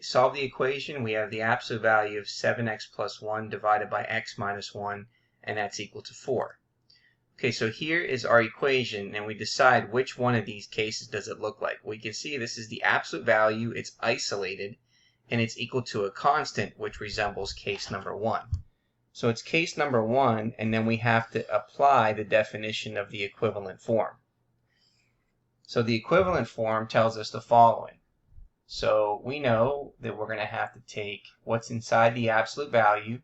solve the equation, we have the absolute value of 7x plus 1 divided by x minus 1, and that's equal to 4. Okay, so here is our equation, and we decide which one of these cases does it look like. We can see this is the absolute value, it's isolated, and it's equal to a constant, which resembles case number 1. So it's case number 1, and then we have to apply the definition of the equivalent form. So the equivalent form tells us the following. So we know that we're going to have to take what's inside the absolute value,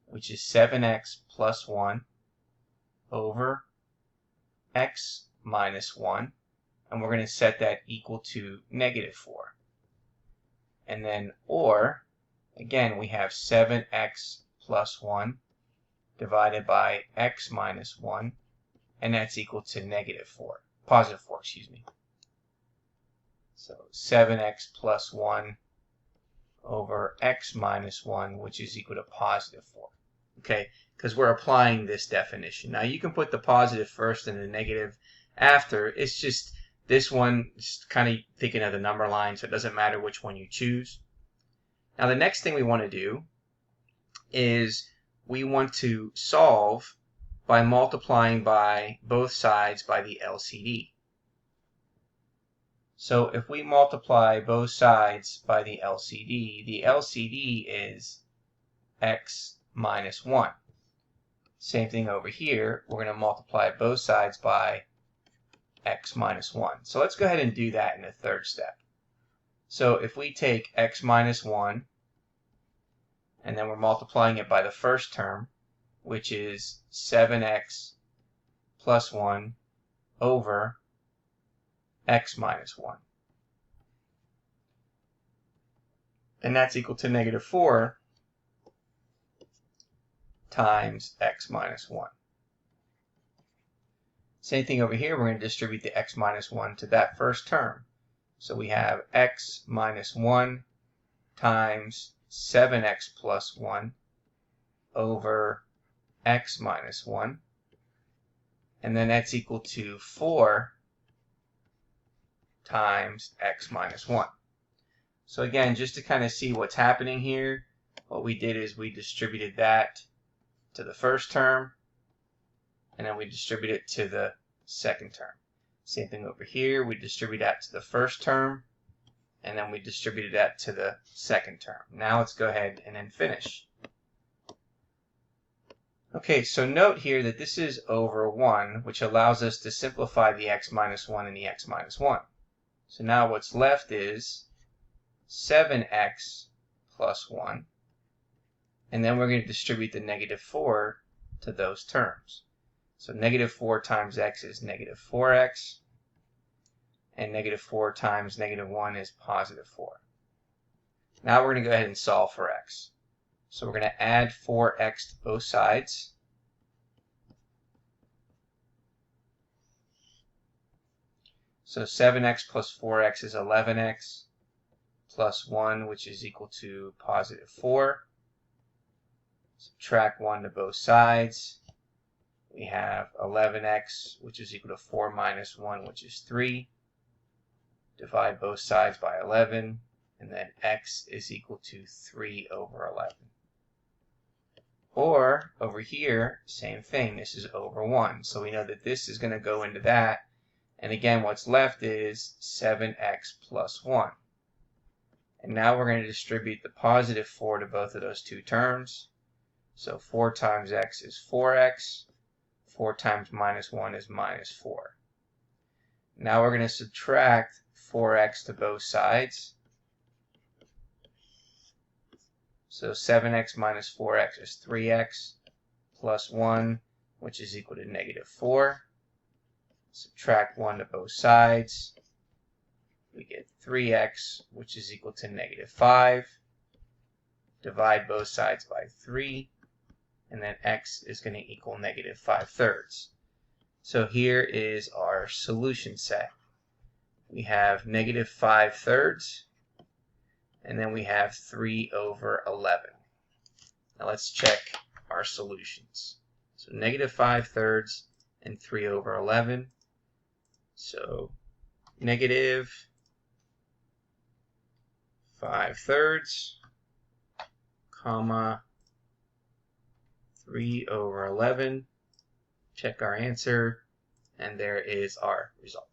which is 7x plus 1 over x minus 1, and we're going to set that equal to negative 4. And then, or, again, we have 7x plus 1 divided by x minus 1, and that's equal to positive 4, excuse me. So 7x plus 1 over x minus 1, which is equal to positive 4. Okay, because we're applying this definition. Now you can put the positive first and the negative after. It's just this one is kind of thinking of the number line, so it doesn't matter which one you choose. Now the next thing we want to do is we want to solve by multiplying by both sides by the LCD. So if we multiply both sides by the LCD is x minus 1. Same thing over here. We're going to multiply both sides by x minus 1. So let's go ahead and do that in the third step. So if we take x minus 1, and then we're multiplying it by the first term, which is 7x plus 1 over x minus 1. And that's equal to negative 4 times x minus 1. Same thing over here, we're going to distribute the x minus 1 to that first term. So we have x minus 1 times 7x plus 1 over x minus 1. And then that's equal to 4 times x minus 1. So again, just to kind of see what's happening here, what we did is we distributed that to the first term, and then we distribute it to the second term. Same thing over here, we distribute that to the first term, and then we distributed that to the second term. Now let's go ahead and then finish. Okay, so note here that this is over 1, which allows us to simplify the x minus 1 and the x minus 1. So now what's left is 7x plus 1, and then we're going to distribute the negative 4 to those terms. So negative 4 times x is negative 4x, and negative 4 times negative 1 is positive 4. Now we're going to go ahead and solve for x. So we're going to add 4x to both sides. So 7x plus 4x is 11x plus 1, which is equal to positive 4. Subtract 1 to both sides. We have 11x, which is equal to 4 minus 1, which is 3. Divide both sides by 11, and then x is equal to 3 over 11. Or, over here, same thing, this is over 1. So we know that this is going to go into that. And again, what's left is 7x plus 1. And now we're going to distribute the positive 4 to both of those two terms. So 4 times x is 4x. 4 times minus 1 is minus 4. Now we're going to subtract 4x to both sides. So 7x minus 4x is 3x plus 1, which is equal to negative 4. Subtract 1 to both sides. We get 3x, which is equal to negative 5. Divide both sides by 3. And then x is going to equal negative 5/3. So here is our solution set. We have negative 5/3, and then we have 3 over 11. Now let's check our solutions. So negative 5/3 and 3 over 11. So negative 5/3, comma, 3/11. Check our answer, and there is our result.